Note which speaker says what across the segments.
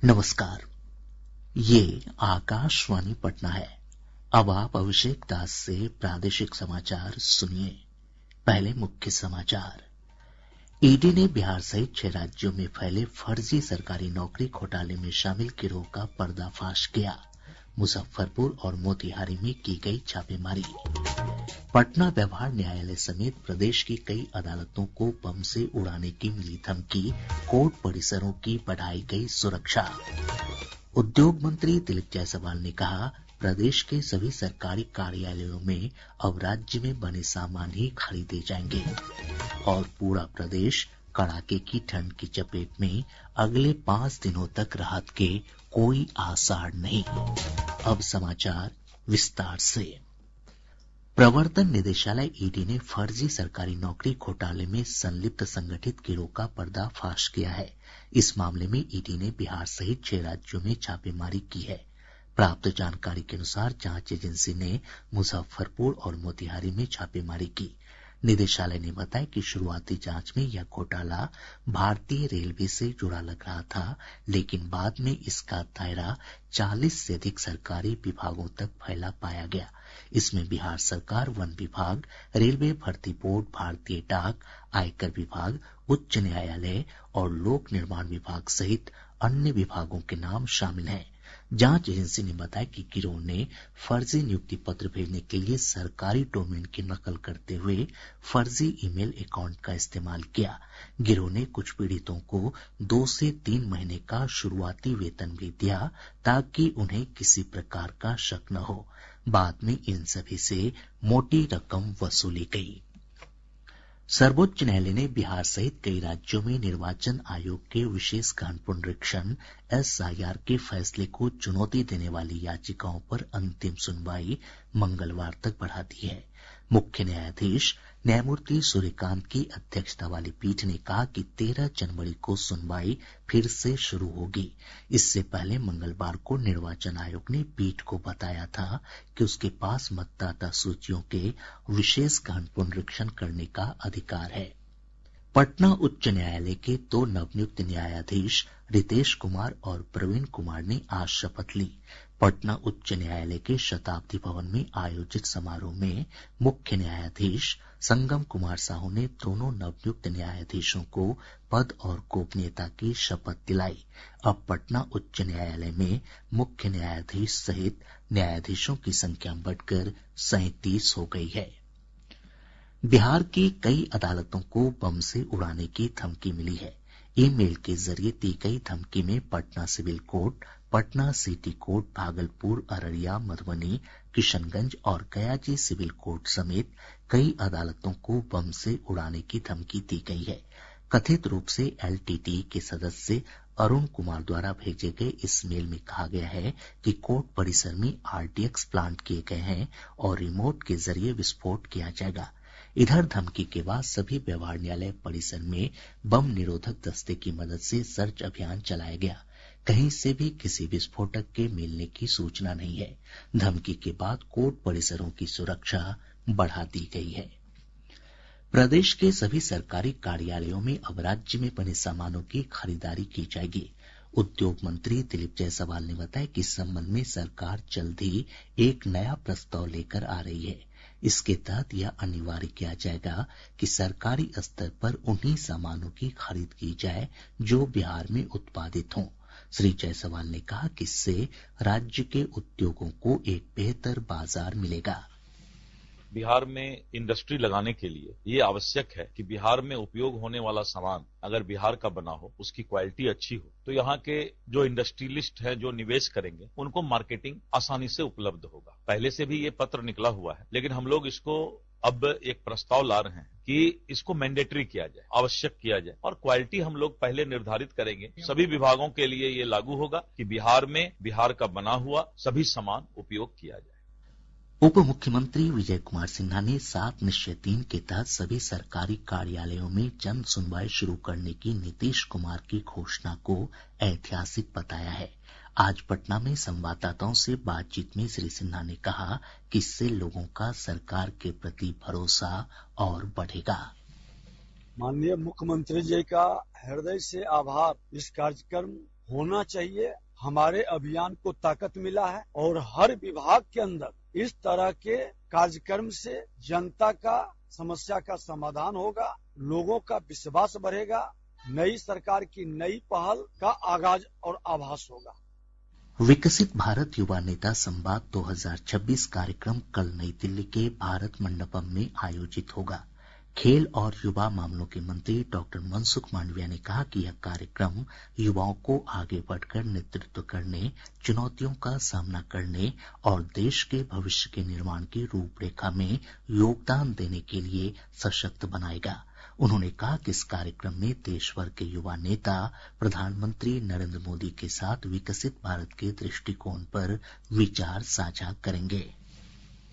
Speaker 1: नमस्कार, ये आकाशवाणी पटना है। अब आप अभिषेक दास से प्रादेशिक समाचार सुनिए। पहले मुख्य समाचार। ईडी ने बिहार सहित 6 राज्यों में फैले फर्जी सरकारी नौकरी घोटाले में शामिल गिरोह का पर्दाफाश किया। मुजफ्फरपुर और मोतिहारी में की गई छापेमारी। पटना व्यवहार न्यायालय समेत प्रदेश की कई अदालतों को बम से उड़ाने की मिली धमकी, कोर्ट परिसरों की बढ़ाई गई सुरक्षा। उद्योग मंत्री दिलीप जायसवाल ने कहा, प्रदेश के सभी सरकारी कार्यालयों में अब राज्य में बने सामान ही खरीदे जाएंगे। और पूरा प्रदेश कड़ाके की ठंड की चपेट में, अगले 5 दिनों तक राहत के कोई आसार नहीं। अब समाचार विस्तार से। प्रवर्तन निदेशालय ईडी ने फर्जी सरकारी नौकरी घोटाले में संलिप्त संगठित गिरोह का पर्दाफाश किया है। इस मामले में ईडी ने बिहार सहित 6 राज्यों में छापेमारी की है। प्राप्त जानकारी के अनुसार जांच एजेंसी ने मुजफ्फरपुर और मोतिहारी में छापेमारी की। निदेशालय ने बताया कि शुरुआती जांच में यह घोटाला भारतीय रेलवे से जुड़ा लग रहा था, लेकिन बाद में इसका दायरा 40 से अधिक सरकारी विभागों तक फैला पाया गया। इसमें बिहार सरकार, वन विभाग, रेलवे भर्ती बोर्ड, भारतीय डाक, आयकर विभाग, उच्च न्यायालय और लोक निर्माण विभाग सहित अन्य विभागों के नाम शामिल हैं। जांच एजेंसी ने बताया कि गिरोह ने फर्जी नियुक्ति पत्र भेजने के लिए सरकारी डोमेन की नकल करते हुए फर्जी ईमेल अकाउंट का इस्तेमाल किया। गिरोह ने कुछ पीड़ितों को 2 से 3 महीने का शुरुआती वेतन भी दिया, ताकि उन्हें किसी प्रकार का शक न हो। बाद में इन सभी से मोटी रकम वसूली गई। सर्वोच्च न्यायालय ने बिहार सहित कई राज्यों में निर्वाचन आयोग के विशेष गहन पुनरीक्षण SIR के फैसले को चुनौती देने वाली याचिकाओं पर अंतिम सुनवाई मंगलवार तक बढ़ा दी है। मुख्य न्यायाधीश न्यायमूर्ति सूर्यकांत की अध्यक्षता वाली पीठ ने कहा कि 13 जनवरी को सुनवाई फिर से शुरू होगी। इससे पहले मंगलवार को निर्वाचन आयोग ने पीठ को बताया था कि उसके पास मतदाता सूचियों के विशेष गहन पुनरीक्षण करने का अधिकार है। पटना उच्च न्यायालय के 2 नवनियुक्त न्यायाधीश रितेश कुमार और प्रवीण कुमार ने आज शपथ ली। पटना उच्च न्यायालय के शताब्दी भवन में आयोजित समारोह में मुख्य न्यायाधीश संगम कुमार साहू ने दोनों नवनियुक्त न्यायाधीशों को पद और गोपनीयता की शपथ दिलाई। अब पटना उच्च न्यायालय में मुख्य न्यायाधीश सहित न्यायाधीशों की संख्या बढ़कर 37 हो गई है। बिहार की कई अदालतों को बम से उड़ाने की धमकी मिली है। ईमेल के जरिए दी गई धमकी में Patna civil court, Patna city court, Bhagalpur, Araria, Madhubani, Kishanganj और गया सिविल कोर्ट समेत कई अदालतों को बम से उड़ाने की धमकी दी गई है। कथित रूप से LTTE के सदस्य अरुण कुमार द्वारा भेजे गए इस मेल में कहा गया है कि कोर्ट परिसर में RTX प्लांट किए गए हैं और रिमोट के जरिए विस्फोट किया जाएगा। इधर धमकी के बाद सभी व्यवहार न्यायालय परिसर में बम निरोधक दस्ते की मदद से सर्च अभियान चलाया गया। कहीं से भी किसी विस्फोटक के मिलने की सूचना नहीं है। धमकी के बाद कोर्ट परिसरों की सुरक्षा बढ़ा दी गई है। प्रदेश के सभी सरकारी कार्यालयों में अब राज्य में बने सामानों की खरीदारी की जाएगी। उद्योग मंत्री दिलीप जायसवाल ने बताया कि इस संबंध में सरकार जल्द ही एक नया प्रस्ताव लेकर आ रही है। इसके तहत यह अनिवार्य किया जाएगा कि सरकारी स्तर पर उन्हीं सामानों की खरीद की जाए जो बिहार में उत्पादित हों। श्री जायसवाल ने कहा कि इससे राज्य के उद्योगों को एक बेहतर बाजार मिलेगा।
Speaker 2: बिहार में इंडस्ट्री लगाने के लिए ये आवश्यक है कि बिहार में उपयोग होने वाला सामान अगर बिहार का बना हो, उसकी क्वालिटी अच्छी हो, तो यहाँ के जो इंडस्ट्रियलिस्ट हैं, जो निवेश करेंगे, उनको मार्केटिंग आसानी से उपलब्ध होगा। पहले से भी ये पत्र निकला हुआ है, लेकिन हम लोग इसको अब एक प्रस्ताव ला रहे हैं कि इसको मैंडेटरी किया जाए, आवश्यक किया जाए, और क्वालिटी हम लोग पहले निर्धारित करेंगे। सभी विभागों के लिए ये लागू होगा कि बिहार में बिहार का बना हुआ सभी सामान उपयोग किया जाए।
Speaker 1: उप मुख्यमंत्री विजय कुमार सिन्हा ने 7 निश्चय 3 के तहत सभी सरकारी कार्यालयों में जन सुनवाई शुरू करने की नीतीश कुमार की घोषणा को ऐतिहासिक बताया है। आज पटना में संवाददाताओं से बातचीत में श्री सिन्हा ने कहा कि इससे लोगों का सरकार के प्रति भरोसा और बढ़ेगा।
Speaker 3: माननीय मुख्यमंत्री जी का हृदय से आभार। इस कार्यक्रम होना चाहिए। हमारे अभियान को ताकत मिला है और हर विभाग के अंदर इस तरह के कार्यक्रम से जनता का समस्या का समाधान होगा, लोगों का विश्वास बढ़ेगा, नई सरकार की नई पहल का आगाज और आभास होगा।
Speaker 1: विकसित भारत युवा नेता संवाद 2026 कार्यक्रम कल नई दिल्ली के भारत मंडपम में आयोजित होगा। खेल और युवा मामलों के मंत्री डॉक्टर मनसुख मांडविया ने कहा कि यह कार्यक्रम युवाओं को आगे बढ़कर नेतृत्व करने, चुनौतियों का सामना करने और देश के भविष्य के निर्माण की रूपरेखा में योगदान देने के लिए सशक्त बनाएगा। उन्होंने कहा कि इस कार्यक्रम में देश भर के युवा नेता प्रधानमंत्री नरेंद्र मोदी के साथ विकसित भारत के दृष्टिकोण पर विचार साझा करेंगे।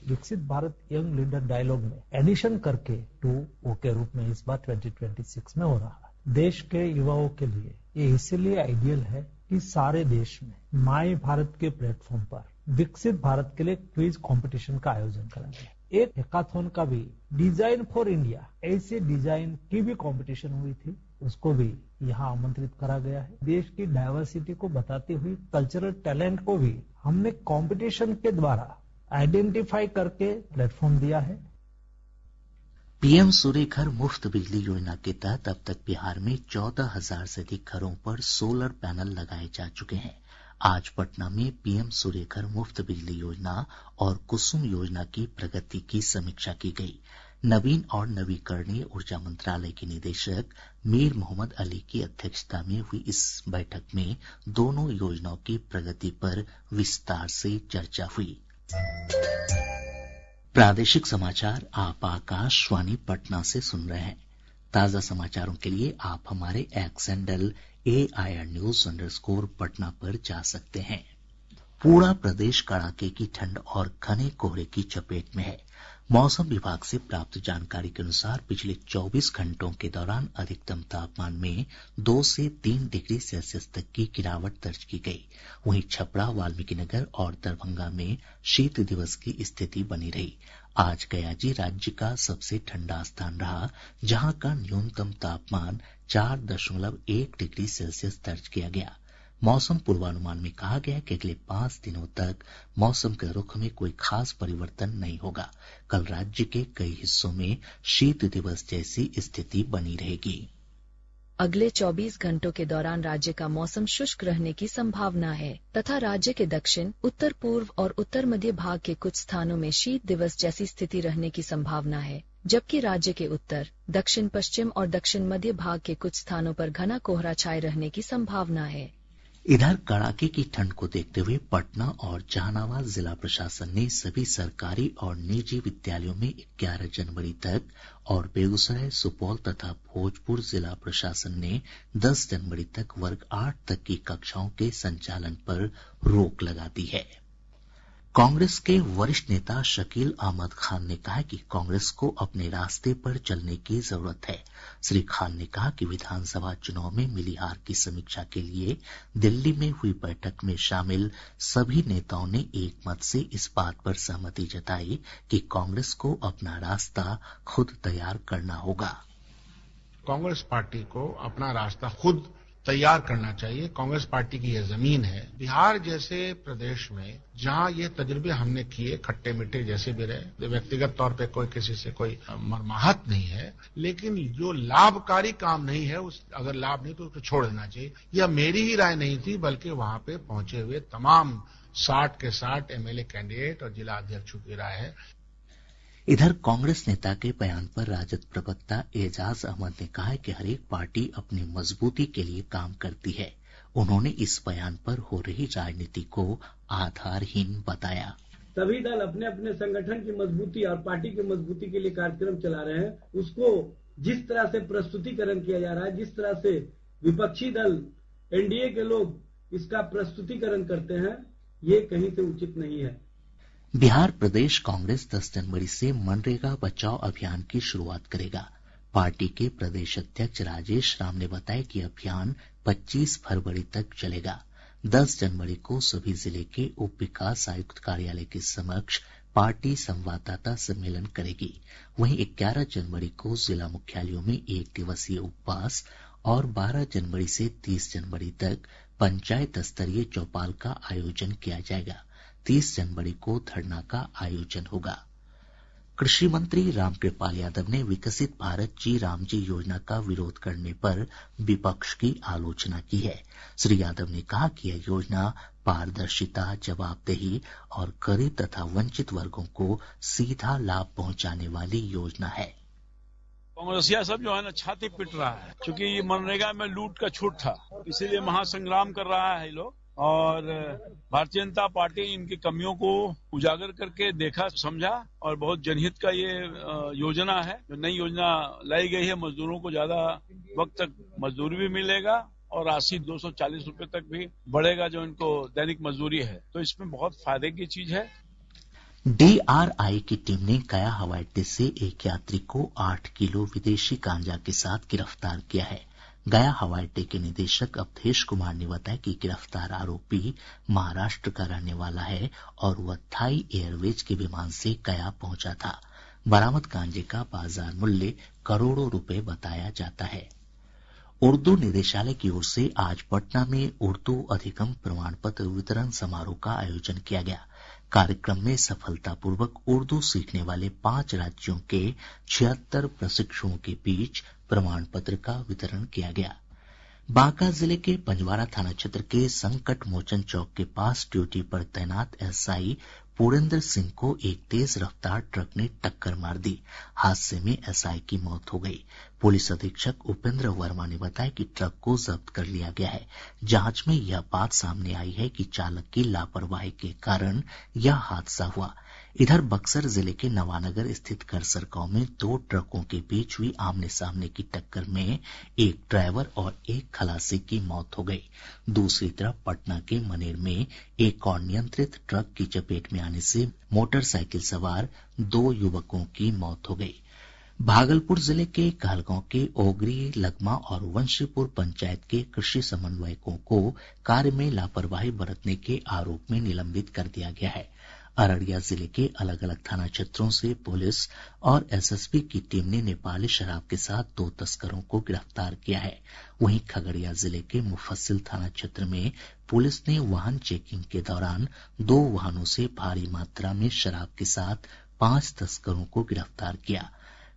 Speaker 4: विकसित भारत यंग लीडर डायलॉग में एडिशन करके 2O के रूप में इस बार 2026 में हो रहा है। देश के युवाओं के लिए ये इसलिए आइडियल है कि सारे देश में माई भारत के प्लेटफॉर्म पर विकसित भारत के लिए क्विज कंपटीशन का आयोजन करा गया। एक हैकाथॉन का भी डिजाइन फॉर इंडिया ऐसे डिजाइन की भी कंपटीशन हुई थी, उसको भी यहाँ आमंत्रित करा गया है। देश की डायवर्सिटी को बताते हुए कल्चरल टैलेंट को भी हमने कंपटीशन के द्वारा आइडेंटिफाई करके प्लेटफॉर्म दिया है।
Speaker 1: पीएम सूर्य घर मुफ्त बिजली योजना के तहत अब तक बिहार में 14,000 से अधिक घरों पर सोलर पैनल लगाए जा चुके हैं। आज पटना में पीएम सूर्य घर मुफ्त बिजली योजना और कुसुम योजना की प्रगति की समीक्षा की गई। नवीन और नवीकरणीय ऊर्जा मंत्रालय के निदेशक मीर मोहम्मद अली की अध्यक्षता में हुई इस बैठक में दोनों योजनाओं की प्रगति पर विस्तार से चर्चा हुई। प्रादेशिक समाचार आप आकाशवाणी पटना से सुन रहे हैं। ताजा समाचारों के लिए आप हमारे एक्स हैंडल AIR News _ पर जा सकते हैं। पूरा प्रदेश कड़ाके की ठंड और घने कोहरे की चपेट में है। मौसम विभाग से प्राप्त जानकारी के अनुसार पिछले 24 घंटों के दौरान अधिकतम तापमान में 2 से 3 डिग्री सेल्सियस तक की गिरावट दर्ज की गई। वहीं छपरा, वाल्मीकिनगर और दरभंगा में शीत दिवस की स्थिति बनी रही। आज गयाजी राज्य का सबसे ठंडा स्थान रहा, जहां का न्यूनतम तापमान 4.1 डिग्री सेल्सियस दर्ज किया गया। मौसम पूर्वानुमान में कहा गया है कि अगले 5 दिनों तक मौसम के रुख में कोई खास परिवर्तन नहीं होगा। कल राज्य के कई हिस्सों में शीत दिवस जैसी स्थिति बनी रहेगी।
Speaker 5: अगले 24 घंटों के दौरान राज्य का मौसम शुष्क रहने की संभावना है तथा राज्य के दक्षिण, उत्तर पूर्व और उत्तर मध्य भाग के कुछ स्थानों में शीत दिवस जैसी स्थिति रहने की संभावना है, जबकि राज्य के उत्तर, दक्षिण पश्चिम और दक्षिण मध्य भाग के कुछ स्थानों पर घना कोहरा छाये रहने की संभावना है।
Speaker 1: इधर कड़ाके की ठंड को देखते हुए पटना और जहानाबाद जिला प्रशासन ने सभी सरकारी और निजी विद्यालयों में 11 जनवरी तक और बेगूसराय, सुपौल तथा भोजपुर जिला प्रशासन ने 10 जनवरी तक वर्ग 8 तक की कक्षाओं के संचालन पर रोक लगा दी है। कांग्रेस के वरिष्ठ नेता शकील अहमद खान ने कहा कि कांग्रेस को अपने रास्ते पर चलने की जरूरत है। श्री खान ने कहा कि विधानसभा चुनाव में मिली हार की समीक्षा के लिए दिल्ली में हुई बैठक में शामिल सभी नेताओं ने एक मत से इस बात पर सहमति जताई कि कांग्रेस को अपना रास्ता खुद तैयार करना होगा।
Speaker 6: कांग्रेस पार्टी को अपना रास्ता खुद तैयार करना चाहिए। कांग्रेस पार्टी की यह जमीन है। बिहार जैसे प्रदेश में जहां ये तजुर्बे हमने किए, खट्टे मीठे जैसे भी रहे, व्यक्तिगत तौर पे कोई किसी से कोई मरमाहत नहीं है, लेकिन जो लाभकारी काम नहीं है, उस अगर लाभ नहीं तो उसको छोड़ देना चाहिए। यह मेरी ही राय नहीं थी, बल्कि वहां पे पहुंचे हुए तमाम 60 के 60 MLA कैंडिडेट और जिला अध्यक्षों की राय है।
Speaker 1: इधर कांग्रेस नेता के बयान पर राजद प्रवक्ता एजाज अहमद ने कहा है कि हरेक पार्टी अपनी मजबूती के लिए काम करती है। उन्होंने इस बयान पर हो रही राजनीति को आधारहीन बताया।
Speaker 7: सभी दल अपने अपने संगठन की मजबूती और पार्टी की मजबूती के लिए कार्यक्रम चला रहे हैं। उसको जिस तरह से प्रस्तुतिकरण किया जा रहा है, जिस तरह से विपक्षी दल एनडीए के लोग इसका प्रस्तुतिकरण करते हैं, ये कहीं से उचित नहीं है।
Speaker 1: बिहार प्रदेश कांग्रेस 10 जनवरी से मनरेगा बचाओ अभियान की शुरुआत करेगा। पार्टी के प्रदेश अध्यक्ष राजेश राम ने बताया कि अभियान 25 फरवरी तक चलेगा। 10 जनवरी को सभी जिले के उप विकास आयुक्त कार्यालय के समक्ष पार्टी संवाददाता सम्मेलन करेगी। वहीं 11 जनवरी को जिला मुख्यालयों में 1 दिवसीय उपवास और 12 जनवरी से 30 जनवरी तक पंचायत स्तरीय चौपाल का आयोजन किया जाएगा। 30 जनवरी को धरना का आयोजन होगा। कृषि मंत्री रामकृपाल यादव ने विकसित भारत जी रामजी योजना का विरोध करने पर विपक्ष की आलोचना की है। श्री यादव ने कहा कि यह योजना पारदर्शिता, जवाबदेही और गरीब तथा वंचित वर्गों को सीधा लाभ पहुंचाने वाली योजना है।
Speaker 8: कांग्रेसिया सब जो है ना छाती पीट रहा है, क्योंकि ये मनरेगा में लूट का छूट था, इसीलिए महासंग्राम कर रहा है लोग। और भारतीय जनता पार्टी इनकी कमियों को उजागर करके देखा, समझा और बहुत जनहित का ये योजना है। जो नई योजना लाई गई है, मजदूरों को ज्यादा वक्त तक मजदूरी भी मिलेगा और राशि 240 रुपए तक भी बढ़ेगा, जो इनको दैनिक मजदूरी है। तो इसमें बहुत फायदे की चीज है।
Speaker 1: DRI की टीम ने गया हवाई अड्डे से एक यात्री को 8 किलो विदेशी गांजा के साथ गिरफ्तार किया है। गया हवाई अड्डे के निदेशक अवधेश कुमार ने बताया कि गिरफ्तार आरोपी महाराष्ट्र का रहने वाला है और वह थाई एयरवेज के विमान से गया पहुंचा था। बरामद गांजे का बाजार मूल्य करोड़ों रुपए बताया जाता है। उर्दू निदेशालय की ओर से आज पटना में उर्दू अधिगम प्रमाण पत्र वितरण समारोह का आयोजन किया गया। कार्यक्रम में सफलतापूर्वक उर्दू सीखने वाले 5 राज्यों के 76 प्रशिक्षुओं के बीच प्रमाण पत्र का वितरण किया गया। बांका जिले के पंजवारा थाना क्षेत्र के संकट मोचन चौक के पास ड्यूटी पर तैनात एसआई पुरेंद्र सिंह को एक तेज रफ्तार ट्रक ने टक्कर मार दी। हादसे में एसआई की मौत हो गई। पुलिस अधीक्षक उपेंद्र वर्मा ने बताया कि ट्रक को जब्त कर लिया गया है। जांच में यह बात सामने आई है कि चालक की लापरवाही के कारण यह हादसा हुआ। इधर बक्सर जिले के नवानगर स्थित करसर गांव में 2 ट्रकों के बीच हुई आमने सामने की टक्कर में एक ड्राइवर और एक खलासी की मौत हो गई। दूसरी तरफ पटना के मनेर में एक अनियंत्रित ट्रक की चपेट में आने से मोटरसाइकिल सवार 2 युवकों की मौत हो गई। भागलपुर जिले के कहलगांव के ओगरी, लगमा और वंशीपुर पंचायत के कृषि समन्वयकों को कार्य में लापरवाही बरतने के आरोप में निलंबित कर दिया गया है। अररिया जिले के अलग अलग थाना क्षेत्रों से पुलिस और एसएसबी की टीम ने नेपाली शराब के साथ 2 तस्करों को गिरफ्तार किया है। वहीं खगड़िया जिले के मुफस्सिल थाना क्षेत्र में पुलिस ने वाहन चेकिंग के दौरान 2 वाहनों से भारी मात्रा में शराब के साथ 5 तस्करों को गिरफ्तार किया।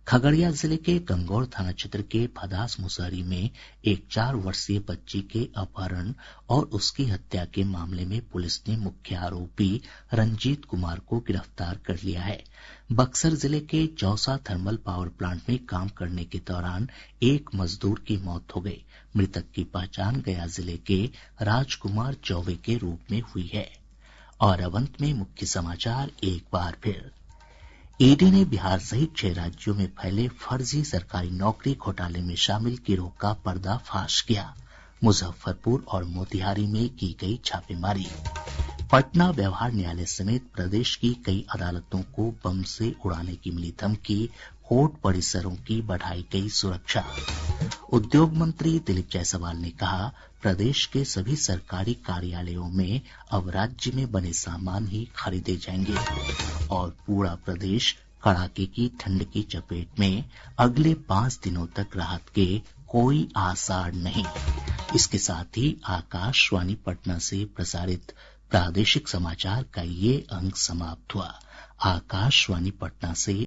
Speaker 1: खगड़िया जिले के गंगौर थाना क्षेत्र के भदास मुसहरी में एक 4 वर्षीय बच्ची के अपहरण और उसकी हत्या के मामले में पुलिस ने मुख्य आरोपी रंजीत कुमार को गिरफ्तार कर लिया है। बक्सर जिले के चौसा थर्मल पावर प्लांट में काम करने के दौरान एक मजदूर की मौत हो गई। मृतक की पहचान गया जिले के राजकुमार चौबे के रूप में हुई है। और अब अंत में मुख्य समाचार एक बार फिर। ईडी ने बिहार सहित 6 राज्यों में फैले फर्जी सरकारी नौकरी घोटाले में शामिल गिरोह का पर्दाफाश किया। मुजफ्फरपुर और मोतिहारी में की गई छापेमारी। पटना व्यवहार न्यायालय समेत प्रदेश की कई अदालतों को बम से उड़ाने की मिली धमकी, कोर्ट परिसरों की बढ़ाई गई सुरक्षा। उद्योग मंत्री दिलीप जायसवाल ने कहा, प्रदेश के सभी सरकारी कार्यालयों में अब राज्य में बने सामान ही खरीदे जाएंगे। और पूरा प्रदेश कड़ाके की ठंड की चपेट में, अगले 5 दिनों तक राहत के कोई आसार नहीं। इसके साथ ही आकाशवाणी पटना से प्रसारित प्रादेशिक समाचार का ये अंक समाप्त हुआ। आकाशवाणी पटना से